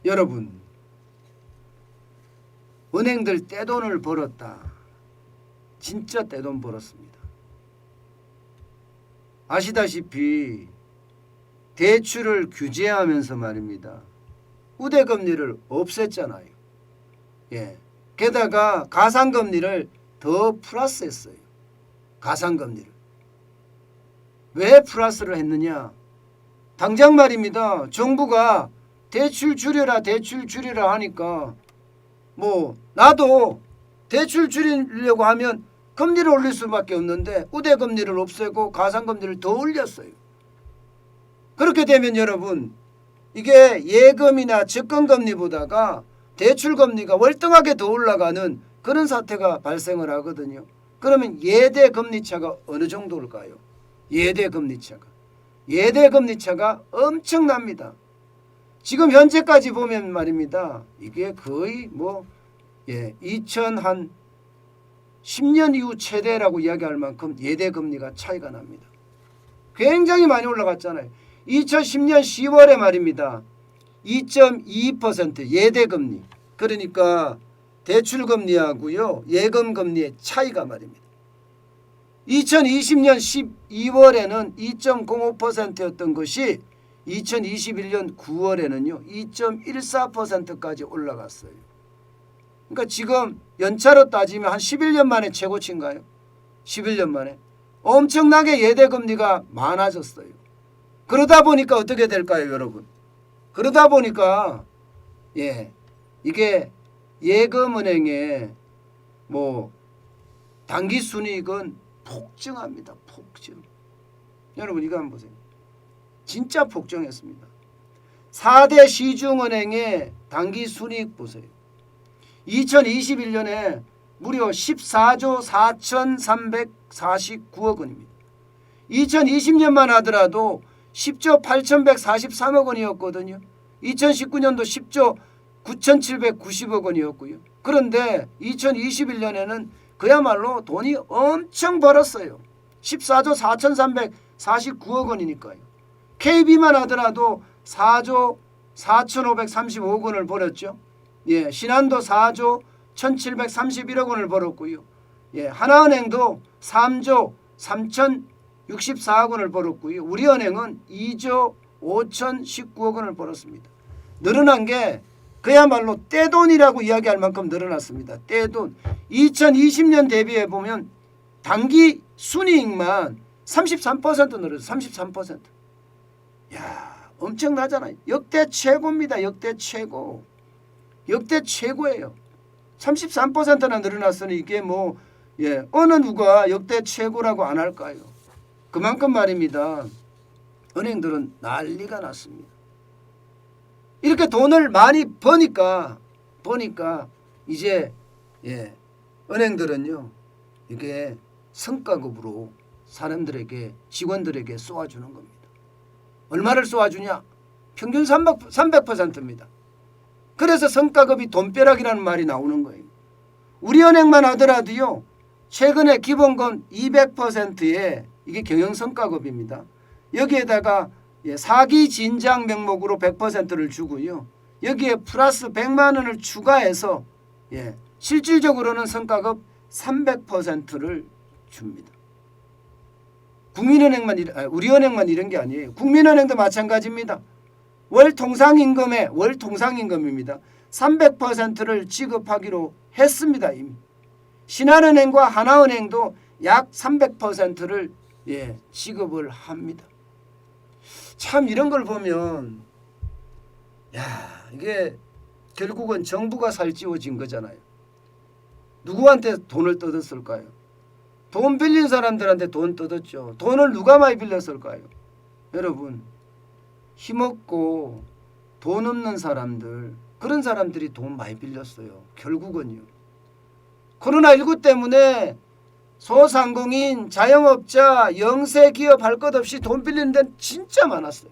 여러분, 은행들 떼돈을 벌었다. 진짜 떼돈 벌었습니다. 아시다시피 대출을 규제하면서 말입니다. 우대금리를 없앴잖아요. 예. 게다가 가상금리를 더 플러스했어요. 가상금리를. 왜 플러스를 했느냐? 당장 말입니다. 정부가 대출 줄여라 하니까 뭐 나도 대출 줄이려고 하면 금리를 올릴 수밖에 없는데 우대금리를 없애고 가상금리를 더 올렸어요. 그렇게 되면 여러분, 이게 예금이나 적금금리보다가 대출금리가 월등하게 더 올라가는 그런 사태가 발생을 하거든요. 그러면 예대 금리차가 어느 정도일까요? 예대 금리차가 엄청납니다. 지금 현재까지 보면 말입니다. 이게 거의 2010년 이후 최대라고 이야기할 만큼 예대 금리가 차이가 납니다. 굉장히 많이 올라갔잖아요. 2010년 10월에 말입니다. 2.22% 예대 금리. 그러니까 대출 금리하고요, 예금 금리의 차이가 말입니다. 2020년 12월에는 2.05%였던 것이 2021년 9월에는요 2.14%까지 올라갔어요. 그러니까 지금 연차로 따지면 한 11년 만에 최고치인가요? 11년 만에 엄청나게 예대금리가 많아졌어요. 그러다 보니까 어떻게 될까요, 여러분? 그러다 보니까 이게 예금은행의 단기 순이익은 폭증합니다. 폭증. 여러분 이거 한번 보세요. 진짜 폭증했습니다. 4대 시중은행의 단기 순이익 보세요. 2021년에 무려 14조 4,349억 원입니다. 2020년만 하더라도 10조 8,143억 원이었거든요. 2019년도 10조 9,790억 원이었고요. 그런데 2021년에는 그야말로 돈이 엄청 벌었어요. 14조 4,349억 원이니까요. KB만 하더라도 4조 4,535억 원을 벌었죠. 신한도 4조 1,731억 원을 벌었고요. 하나은행도 3조 3,064억 원을 벌었고요. 우리은행은 2조 5,019억 원을 벌었습니다. 늘어난 게 그야말로 떼돈이라고 이야기할 만큼 늘어났습니다. 떼돈. 2020년 대비해 보면 단기 순이익만 33% 늘었어요. 33%. 야, 엄청나잖아요. 역대 최고입니다. 역대 최고. 역대 최고예요. 33%나 늘어났으니 이게 어느 누가 역대 최고라고 안 할까요? 그만큼 말입니다. 은행들은 난리가 났습니다. 이렇게 돈을 많이 버니까 이제 은행들은요 이게 성과급으로 사람들에게, 직원들에게 쏘아주는 겁니다. 얼마를 쏘아주냐? 평균 300%입니다. 그래서 성과급이 돈벼락이라는 말이 나오는 거예요. 우리은행만 하더라도요 최근에 기본금 200%에 이게 경영성과급입니다. 여기에다가 사기 진작 명목으로 100%를 주고요. 여기에 플러스 100만 원을 추가해서 실질적으로는 성과급 300%를 줍니다. 우리은행만 이런 게 아니에요. 국민은행도 마찬가지입니다. 월 통상임금입니다. 300%를 지급하기로 했습니다. 이미. 신한은행과 하나은행도 약 300%를 지급을 합니다. 참 이런 걸 보면 이게 결국은 정부가 살찌워진 거잖아요. 누구한테 돈을 뜯었을까요? 돈 빌린 사람들한테 돈 뜯었죠. 돈을 누가 많이 빌렸을까요? 여러분, 힘없고 돈 없는 사람들, 그런 사람들이 돈 많이 빌렸어요. 결국은요. 코로나19 때문에 소상공인, 자영업자, 영세기업 할 것 없이 돈 빌리는 데는 진짜 많았어요.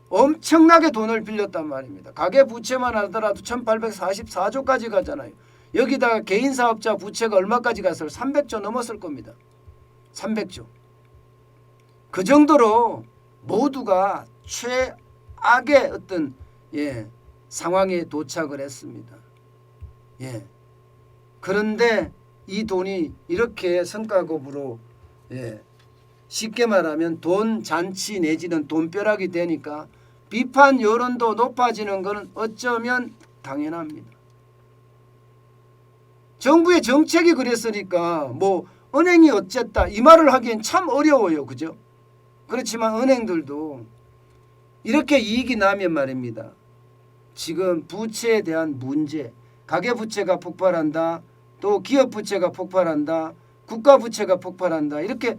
엄청나게 돈을 빌렸단 말입니다. 가계부채만 하더라도 1844조까지 가잖아요. 여기다가 개인사업자 부채가 얼마까지 갔어요? 300조 넘었을 겁니다. 300조. 그 정도로 모두가 최악의 어떤 예, 상황에 도착을 했습니다. 예. 그런데 이 돈이 이렇게 성과급으로 예, 쉽게 말하면 돈 잔치 내지는 돈벼락이 되니까 비판 여론도 높아지는 것은 어쩌면 당연합니다. 정부의 정책이 그랬으니까 뭐 은행이 어쨌다 이 말을 하기엔 참 어려워요. 그죠? 그렇지만 은행들도 이렇게 이익이 나면 말입니다. 지금 부채에 대한 문제, 가계부채가 폭발한다. 또 기업부채가 폭발한다. 국가부채가 폭발한다. 이렇게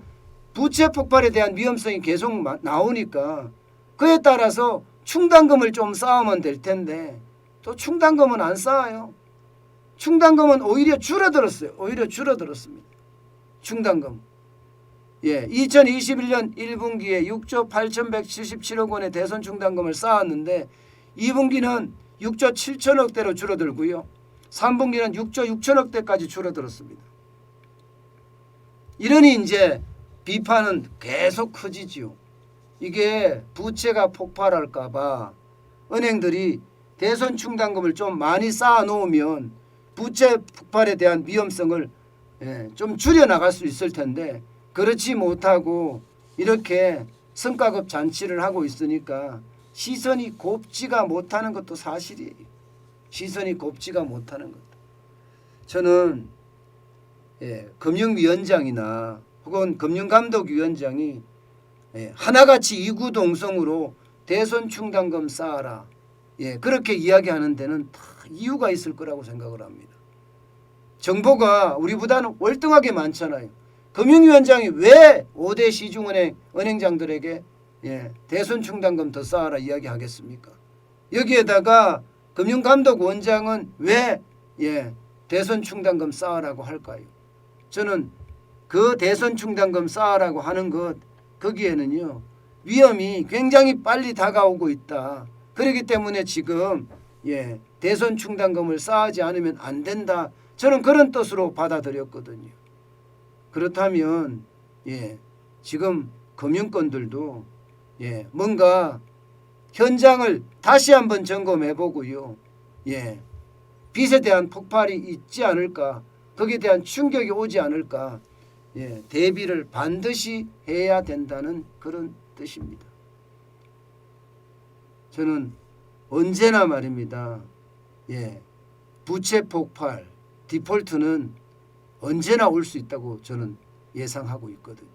부채 폭발에 대한 위험성이 계속 나오니까 그에 따라서 충당금을 좀 쌓으면 될 텐데 또 충당금은 안 쌓아요. 충당금은 오히려 줄어들었어요. 오히려 줄어들었습니다. 충당금. 예, 2021년 1분기에 6조 8,177억 원의 대선 충당금을 쌓았는데 2분기는 6조 7천억대로 줄어들고요. 3분기는 6조 6천억대까지 줄어들었습니다. 이러니 이제 비판은 계속 커지지요. 이게 부채가 폭발할까 봐 은행들이 대선 충당금을 좀 많이 쌓아 놓으면 부채 폭발에 대한 위험성을 좀 줄여나갈 수 있을 텐데 그렇지 못하고 이렇게 성과급 잔치를 하고 있으니까 시선이 곱지가 못하는 것도 사실이에요. 시선이 곱지가 못하는 것. 저는 금융위원장이나 혹은 금융감독위원장이 하나같이 이구동성으로 대선 충당금 쌓아라. 그렇게 이야기하는 데는 다 이유가 있을 거라고 생각을 합니다. 정보가 우리보다는 월등하게 많잖아요. 금융위원장이 왜 5대 시중은행 은행장들에게 대선 충당금 더 쌓아라 이야기하겠습니까? 여기에다가 금융감독원장은 왜 대선 충당금 쌓으라고 할까요? 저는 그 대선 충당금 쌓으라고 하는 것 거기에는요 위험이 굉장히 빨리 다가오고 있다. 그렇기 때문에 지금 대선 충당금을 쌓지 않으면 안 된다. 저는 그런 뜻으로 받아들였거든요. 그렇다면 지금 금융권들도 뭔가 현장을 다시 한번 점검해보고요. 빚에 대한 폭발이 있지 않을까. 거기에 대한 충격이 오지 않을까. 대비를 반드시 해야 된다는 그런 뜻입니다. 저는 언제나 말입니다. 부채 폭발, 디폴트는 언제나 올 수 있다고 저는 예상하고 있거든요.